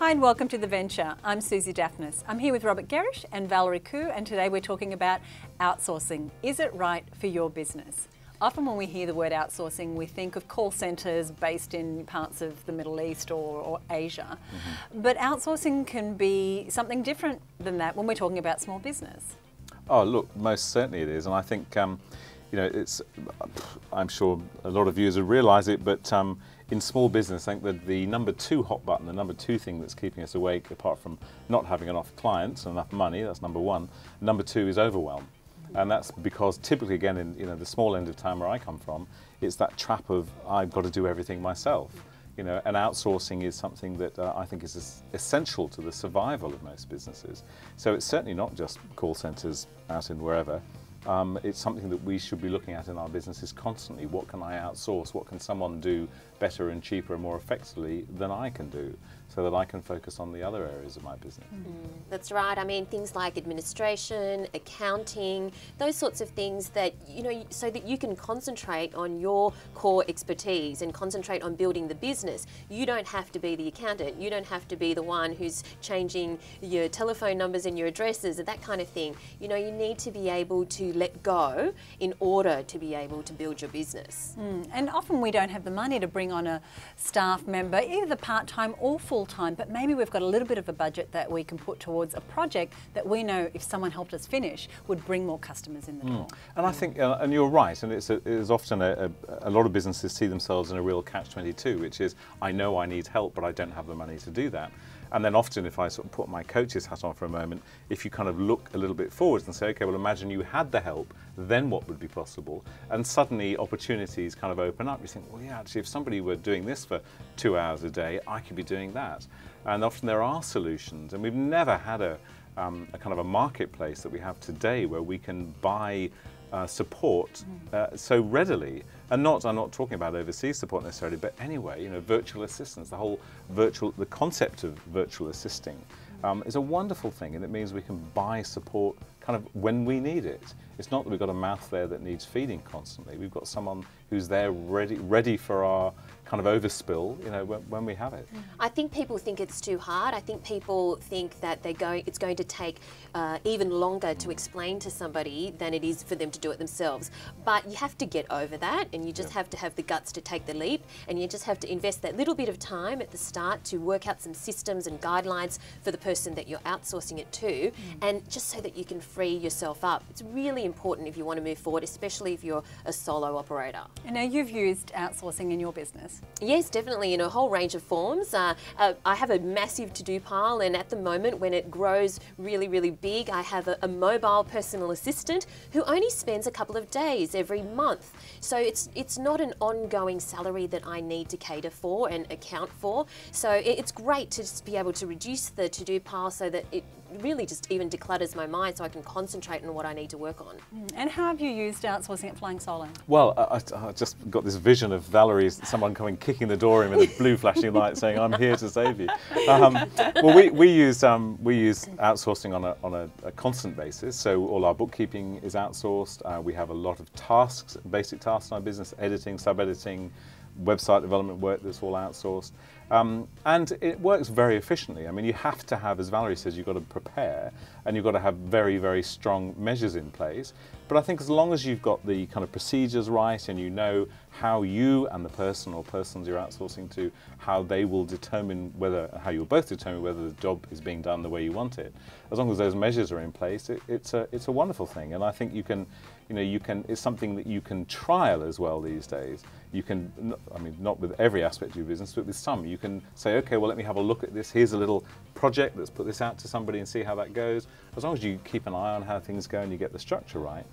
Hi and welcome to The Venture. I'm Suzi Dafnis. I'm here with Robert Gerrish and Valerie Khoo, and today we're talking about outsourcing. Is it right for your business? Often when we hear the word outsourcing, we think of call centres based in parts of the Middle East or Asia. But outsourcing can be something different than that when we're talking about small business. Oh, look, most certainly it is. And I think, you know, I'm sure a lot of viewers would realise it, but in small business, I think that the number two hot button, the number two thing that's keeping us awake, apart from not having enough clients and enough money, that's number one. Number two is overwhelm. And that's because typically, again, in the small end of town where I come from, it's that trap of I've got to do everything myself. You know, and outsourcing is something that I think is essential to the survival of most businesses. So it's certainly not just call centres out in wherever. It's something that we should be looking at in our businesses constantly. What can I outsource? What can someone do better and cheaper and more effectively than I can do, so that I can focus on the other areas of my business? That's right. I mean, things like administration, accounting, those sorts of things that, you know, so that you can concentrate on your core expertise and concentrate on building the business. You don't have to be the accountant. You don't have to be the one who's changing your telephone numbers and your addresses and that kind of thing. You know, you need to be able to let go in order to be able to build your business. And often we don't have the money to bring on a staff member, either part-time or full-time, but maybe we've got a little bit of a budget that we can put towards a project that we know if someone helped us finish would bring more customers in the door. And I think, and you're right, and it is often a lot of businesses see themselves in a real catch-22, which is, I know I need help, but I don't have the money to do that. And then often, if I sort of put my coach's hat on for a moment, if you kind of look a little bit forwards and say, okay, well, imagine you had the help, then what would be possible? And suddenly opportunities kind of open up. You think, well, yeah, actually, if somebody were doing this for 2 hours a day, I could be doing that. And often there are solutions, and we've never had a kind of a marketplace that we have today where we can buy support so readily. And I'm not talking about overseas support necessarily, but anyway, you know, virtual assistants, the concept of virtual assisting is a wonderful thing, and it means we can buy support kind of when we need it. It's not that we've got a mouth there that needs feeding constantly. We've got someone who's there ready for our kind of overspill, you know, when we have it. I think people think it's too hard. I think people think that it's going to take even longer to explain to somebody than it is for them to do it themselves. But you have to get over that, and you just have to have the guts to take the leap, and you just have to invest that little bit of time at the start to work out some systems and guidelines for the person that you're outsourcing it to, and just so that you can free yourself up. It's really important if you want to move forward, especially if you're a solo operator. And now you've used outsourcing in your business. Yes, definitely, in a whole range of forms. I have a massive to-do pile, and at the moment, when it grows really, really big, I have a mobile personal assistant who only spends a couple of days every month. So it's not an ongoing salary that I need to cater for and account for. So it's great to just be able to reduce the to-do pile so that it really just even declutters my mind so I can concentrate on what I need to work on. And how have you used outsourcing at Flying Solo? Well, I just got this vision of Valerie, someone coming kicking the door in with a blue flashing light saying, I'm here to save you. Well, we use outsourcing on a constant basis. So all our bookkeeping is outsourced. We have a lot of tasks, basic tasks in our business, editing, sub-editing, website development work that's all outsourced. And it works very efficiently. I mean, you have to have, as Valerie says, you've got to prepare, and you've got to have very, very strong measures in place. But I think as long as you've got the kind of procedures right, and you know how you and the person or persons you're outsourcing to, how they will determine how you'll both determine whether the job is being done the way you want it. As long as those measures are in place, it's a wonderful thing. And I think it's something that you can trial as well these days. You can, I mean, not with every aspect of your business, but with some. You can say, okay, well, let me have a look at this. Here's a little project. Let's put this out to somebody and see how that goes. As long as you keep an eye on how things go and you get the structure right,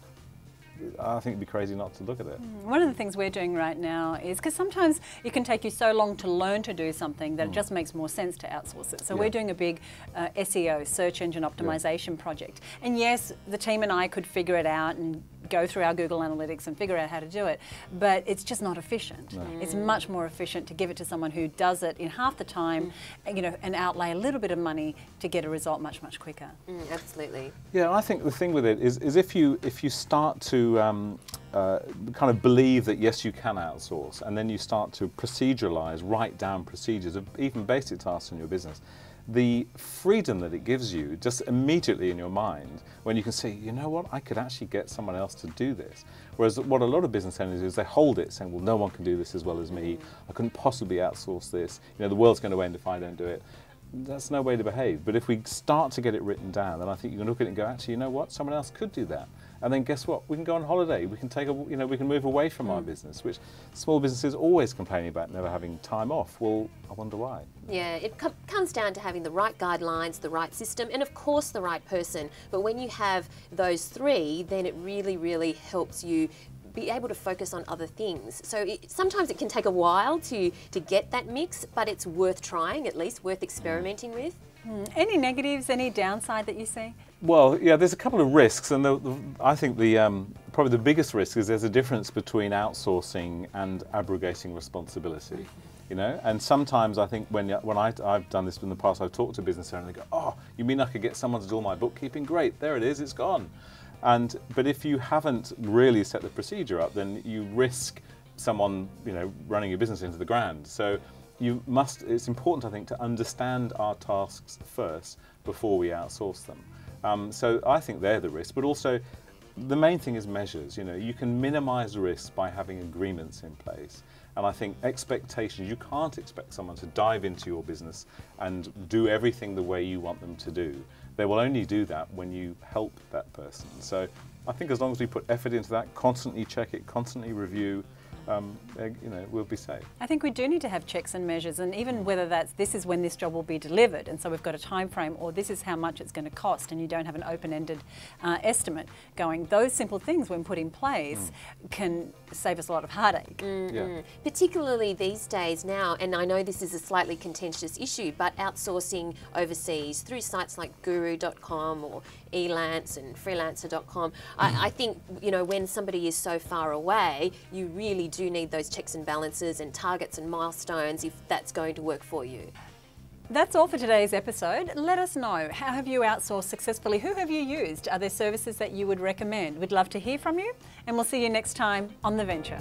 I think it'd be crazy not to look at it. One of the things we're doing right now is, because sometimes it can take you so long to learn to do something that it just makes more sense to outsource it. So we're doing a big SEO, search engine optimization project. And yes, the team and I could figure it out and go through our Google Analytics and figure out how to do it, but it's just not efficient. No. It's much more efficient to give it to someone who does it in half the time, you know, and outlay a little bit of money to get a result much, much quicker. Absolutely. Yeah, I think the thing with it is if you start to kind of believe that yes, you can outsource, and then you start to proceduralize, write down procedures of even basic tasks in your business, the freedom that it gives you just immediately in your mind when you can say, you know what, I could actually get someone else to do this. Whereas what a lot of business owners do is they hold it saying, well, no one can do this as well as me. I couldn't possibly outsource this. You know, the world's going to end if I don't do it. That's no way to behave. But if we start to get it written down, then I think you can look at it and go, actually, you know what, someone else could do that. And then guess what? We can go on holiday. We can take a, you know, we can move away from our business, which small businesses always complaining about never having time off. Well, I wonder why. Yeah, it comes down to having the right guidelines, the right system, and of course the right person. But when you have those three, then it really, really helps you be able to focus on other things. So sometimes it can take a while to get that mix, but it's worth trying, at least worth experimenting with. Any negatives, any downside that you see? Well, yeah, there's a couple of risks, and I think probably the biggest risk is there's a difference between outsourcing and abrogating responsibility. You know, and sometimes I think when I've done this in the past, I've talked to business owners and they go, "Oh, you mean I could get someone to do all my bookkeeping? Great, there it is, it's gone." But if you haven't really set the procedure up, then you risk someone, you know, running your business into the ground. So it's important, I think, to understand our tasks first before we outsource them. So I think they're the risk, but also the main thing is measures. You know, you can minimize risk by having agreements in place. And I think expectations, you can't expect someone to dive into your business and do everything the way you want them to do. They will only do that when you help that person. So I think as long as we put effort into that, constantly check it, constantly review, you know, we'll be safe. I think we do need to have checks and measures, and even whether that's this is when this job will be delivered, and so we've got a time frame, or this is how much it's going to cost, and you don't have an open-ended estimate going. Those simple things, when put in place, can save us a lot of heartache. Yeah. Particularly these days now, and I know this is a slightly contentious issue, but outsourcing overseas through sites like guru.com or Elance and freelancer.com, I think, you know, when somebody is so far away, you really do need those checks and balances and targets and milestones if that's going to work for you. That's all for today's episode. Let us know, how have you outsourced successfully? Who have you used? Are there services that you would recommend? We'd love to hear from you, and we'll see you next time on The Venture.